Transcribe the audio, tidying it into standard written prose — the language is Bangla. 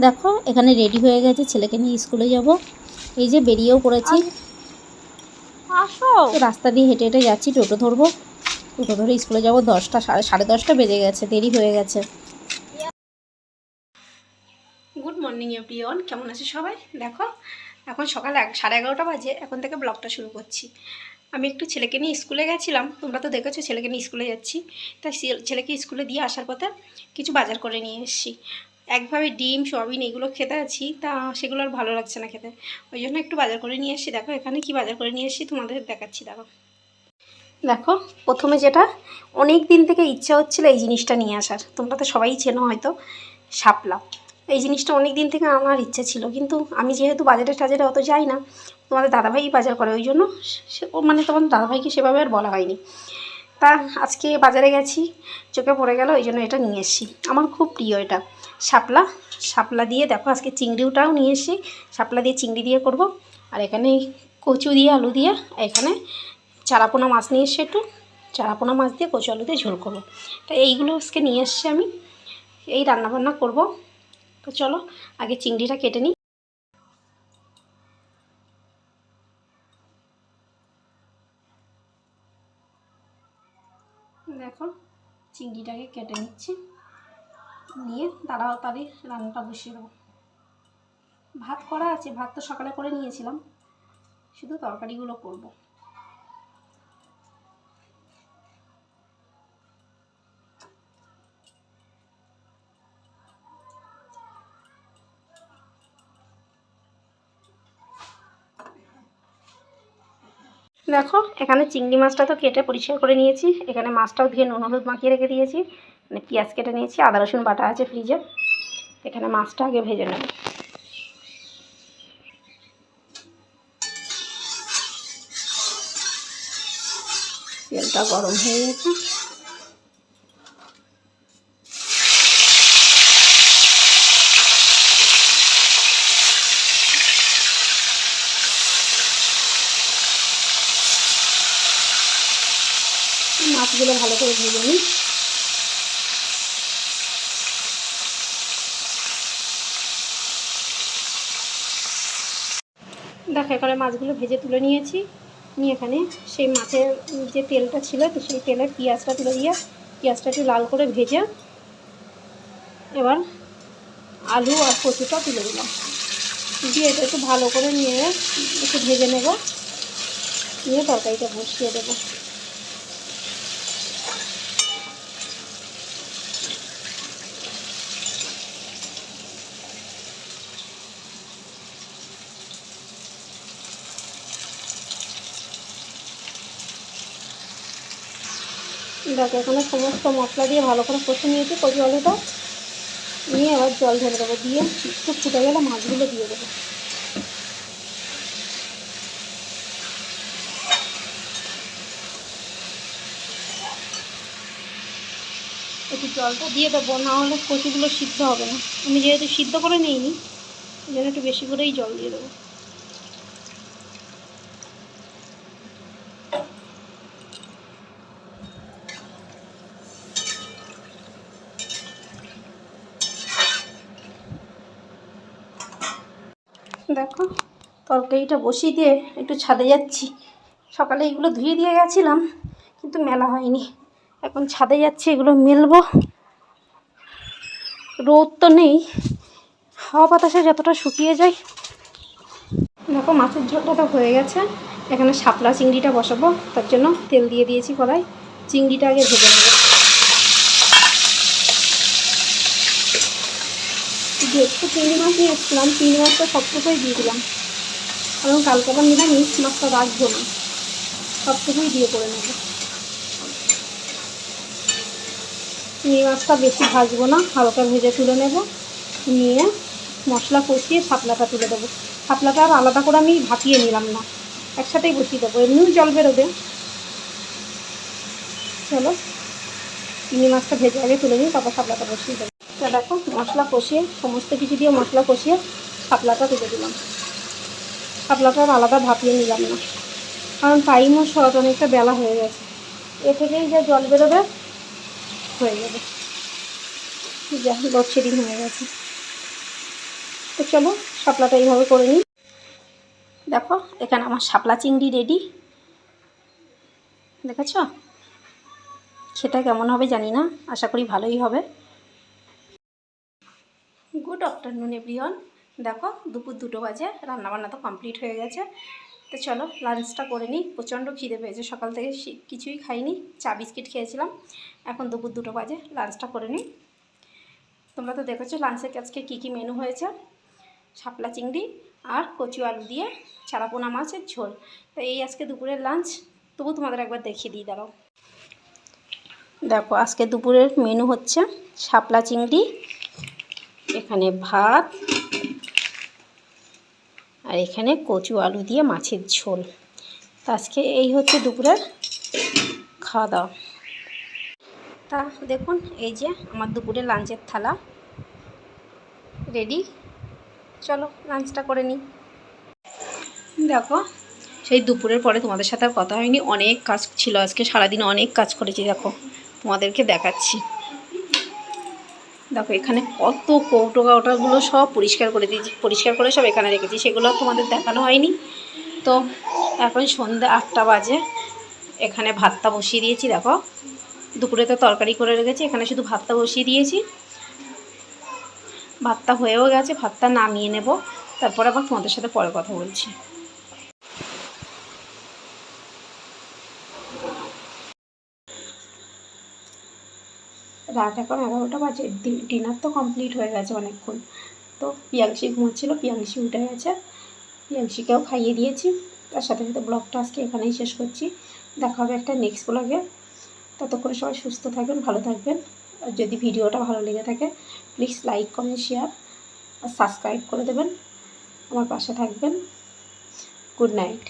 দেখো এখানে রেডি হয়ে গেছে, ছেলেকে নিয়ে স্কুলে যাব। এই যে বেরিয়েও পড়েছি। রাস্তা দিয়ে হেঁটে হেঁটে যাচ্ছি, টোটো ধরবো। টোটো ধরে স্কুলে যাব। 10টা সাড়ে 10টা বেজে গেছে, দেরি হয়ে গেছে। গুড মর্নিং এভরিওয়ান, কেমন আছে সবাই? দেখো এখন সকাল 11:30 বাজে। এখন থেকে ব্লগটা শুরু করছি। আমি একটু ছেলেকে নিয়ে স্কুলে গেছিলাম, তোমরা তো দেখেছো ছেলেকে নিয়ে স্কুলে যাচ্ছি। তাই ছেলেকে স্কুলে দিয়ে আসার পথে কিছু বাজার করে নিয়ে এসেছি। একভাবে ডিম সয়াবিন এগুলো খেতে আছি, তা সেগুলো আর ভালো লাগছে না খেতে। ওই জন্য একটু বাজার করে নিয়ে এসেছি। দেখো এখানে কি বাজার করে নিয়ে এসেছি তোমাদের দেখাচ্ছি। দেখো প্রথমে যেটা অনেক দিন থেকে ইচ্ছা হচ্ছিল এই জিনিসটা নিয়ে আসার, তোমরা তো সবাই চেনো হয়তো, শাপলা। এই জিনিসটা অনেক দিন থেকে আমার ইচ্ছা ছিল, কিন্তু আমি যেহেতু বাজারে অত যাই না, তোমাদের দাদাভাই বাজার করে, ওই জন্য মানে তোমাদের দাদাভাইকে সেভাবে আর বলা হয়নি। তা আজকে বাজারে গেছি, চোখে পড়ে গেল, ওই জন্য এটা নিয়ে এসেছি। আমার খুব প্রিয় এটা শাপলা। শাপলা দিয়ে দেখো আজকে চিংড়িটাও নিয়ে এসেছি। শাপলা দিয়ে চিংড়ি দিয়ে করব। আর এখানে কচু দিয়ে আলু দিয়ে, এখানে চারাপোনা মাছ নিয়ে এসে একটু চারাপোনা মাছ দিয়ে কচু আলু দিয়ে ঝোল করবো। তো এইগুলো আজকে নিয়ে এসছি আমি, এই রান্নাবান্না করব। তো চলো আগে চিংড়িটা কেটে নিই। দেখো চিংড়িটাকে কেটে নিচ্ছি, নিয়ে তাড়াতাড়ি রান্নাটা বসিয়ে দেবো। ভাত করা আছে, ভাত তো সকালে করে নিয়েছিলাম, শুধু তরকারিগুলো করব। দেখো এখানে চিংড়ি মাছটা তো কেটে পরিষ্কার করে নিয়েছি। এখানে মাছটাও ধুয়ে নুন হলুদ মাখিয়ে রেখে দিয়েছি। মানে পেঁয়াজ কেটে নিয়েছি, আদা রসুন বাটা আছে ফ্রিজে। এখানে মাছটা আগে ভেজে নেব। তেলটা গরম হয়ে গেছে। মাছগুলো ভালো করে ভেজে নিই। দেখো এখানে মাছগুলো ভেজে তুলে নিয়েছি। নিয়ে এখানে সেই মাছের যে তেলটা ছিল, তো সেই তেলে পেঁয়াজটা তুলে দিয়ে পেঁয়াজটা একটু লাল করে ভেজে এবার আলু আর কচুটা তুলে দিলাম। দিয়ে এটা একটু ভালো করে নিয়ে একটু ভেজে নেব, নিয়ে তরকারিটা বসিয়ে দেবো। দেখো এখানে সমস্ত মশলা দিয়ে ভালো করে কষে নিয়েছি কচু আলুটা। নিয়ে আবার জল ঢেলে দেবো, দিয়ে একটু ফুটে গেলে মাছগুলো দিয়ে দেবো। একটু জলটা দিয়ে দেবো, না হলে কচুগুলো সিদ্ধ হবে না। আমি যেহেতু সিদ্ধ করে নিইনি, ওই জন্য একটু বেশি করেই জল দিয়ে দেবো। দেখো তরকারিটা বসিয়ে দিয়ে একটু ছাদে যাচ্ছি। সকালে এগুলো ধুয়ে দিয়ে গেছিলাম, কিন্তু মেলা হয়নি। এখন ছাদে যাচ্ছি, এগুলো মেলবো। রোদ তো নেই, হাওয়া বাতাসে যতটা শুকিয়ে যায়। দেখো মাছের ঝোলটা তো হয়ে গেছে। এখানে শাপলা চিংড়িটা বসাবো, তার জন্য তেল দিয়ে দিয়েছি কড়াই। চিংড়িটা আগে ভেজে নেব। যেহেতু চিংড়ি মাছ নিয়ে এসেছিলাম, চিংড়ি মাছটা সবটুকুই দিয়ে দিলাম, কারণ কালকে আবার নিরামিষ, মাছটা রাখবো না, সবটুকুই দিয়ে করে নেব। চিংড়ি মাছটা বেশি ভাজবো না, হালকা ভেজে তুলে নেব। নিয়ে মশলা কষিয়ে শাপলাটা তুলে দেবো। শাপলাটা আর আলাদা করে আমি ভাপিয়ে নিলাম না, একসাথেই বসিয়ে দেবো, এমনিও জল বেরোবে। চলো চিংড়ি মাছটা ভেজে আগে তুলে নিই, তারপর শাপলাটা বসিয়ে দেবো। দেখো মশলা কষিয়ে, সমস্ত কিছু দিয়ে মশলা কষিয়ে শাপলাটা তুলে দিলাম। শাপলাটা আর আলাদা ভাপিয়ে নিলাম না, কারণ টাইমও শর্ট, অনেকটা বেলা হয়ে গেছে। এ থেকেই যা জল বেরোবে হয়ে যাবে। যা লোডশেডিং হয়ে গেছে। তো চলো শাপলাটা এইভাবে করে নিই। দেখো এখানে আমার শাপলা চিংড়ি রেডি, দেখেছ? খেতে কেমন হবে জানি না, আশা করি ভালোই হবে। Good afternoon everyone. দেখো দুপুর 2টো বাজে, রান্নাবান্না তো কমপ্লিট হয়ে গেছে। তো চলো লাঞ্চটা করে নিই, প্রচণ্ড খিদে পেয়েছে, সকাল থেকে কিছুই খাইনি, চা বিস্কিট খেয়েছিলাম। এখন দুপুর 2টো বাজে, লাঞ্চটা করে নিই। তোমরা তো দেখেছো লাঞ্চে আজকে কী কী মেনু হয়েছে। শাপলা চিংড়ি আর কচু আলু দিয়ে চারাপোনা মাছের ঝোল। তো এই আজকে দুপুরের লাঞ্চ। তবু তোমাদের একবার দেখিয়ে দিই, দাঁড়াও। দেখো আজকে দুপুরের মেনু হচ্ছে শাপলা চিংড়ি, এখানে ভাত, আর এখানে কচু আলু দিয়ে মাছের ঝোল। তো আজকে এই হচ্ছে দুপুরের খাওয়া দাওয়া। তা দেখুন এই যে আমার দুপুরের লাঞ্চের থালা রেডি। চলো লাঞ্চটা করে নিই। দেখো সেই দুপুরের পরে তোমাদের সাথে আর কথা হয়নি, অনেক কাজ ছিল আজকে, সারাদিন অনেক কাজ করেছি। দেখো তোমাদেরকে দেখাচ্ছি। দেখো এখানে কত কৌটোগুলো সব পরিষ্কার করে দিয়েছি, পরিষ্কার করে সব এখানে রেখেছি, সেগুলো তোমাদের দেখানো হয়নি। তো এখন সন্ধ্যে 8টা বাজে, এখানে ভাতটা বসিয়ে দিয়েছি। দেখো দুপুরে তো তরকারি করে রেখেছি, এখানে শুধু ভাতটা বসিয়ে দিয়েছি। ভাতটা হয়েও গেছে, ভাতটা নামিয়ে নেব, তারপর আবার তোমাদের সাথে পরে কথা বলছি। রাত এখন 11টা বাজে, ডিনার তো কমপ্লিট হয়ে গেছে অনেকক্ষণ। তো পিয়াংশি ঘুমাচ্ছিলো, পিয়াংশি উঠে গেছে, পিয়াংশিকেও খাইয়ে দিয়েছি। তার সাথে সাথে ব্লগটা আজকে এখানেই শেষ করছি। দেখা হবে একটা নেক্সট ব্লগে। ততক্ষণে সবাই সুস্থ থাকবেন, ভালো থাকবেন। আর যদি ভিডিওটা ভালো লেগে থাকে প্লিজ লাইক কমেন্ট শেয়ার আর সাবস্ক্রাইব করে দেবেন, আমার পাশে থাকবেন। Good night.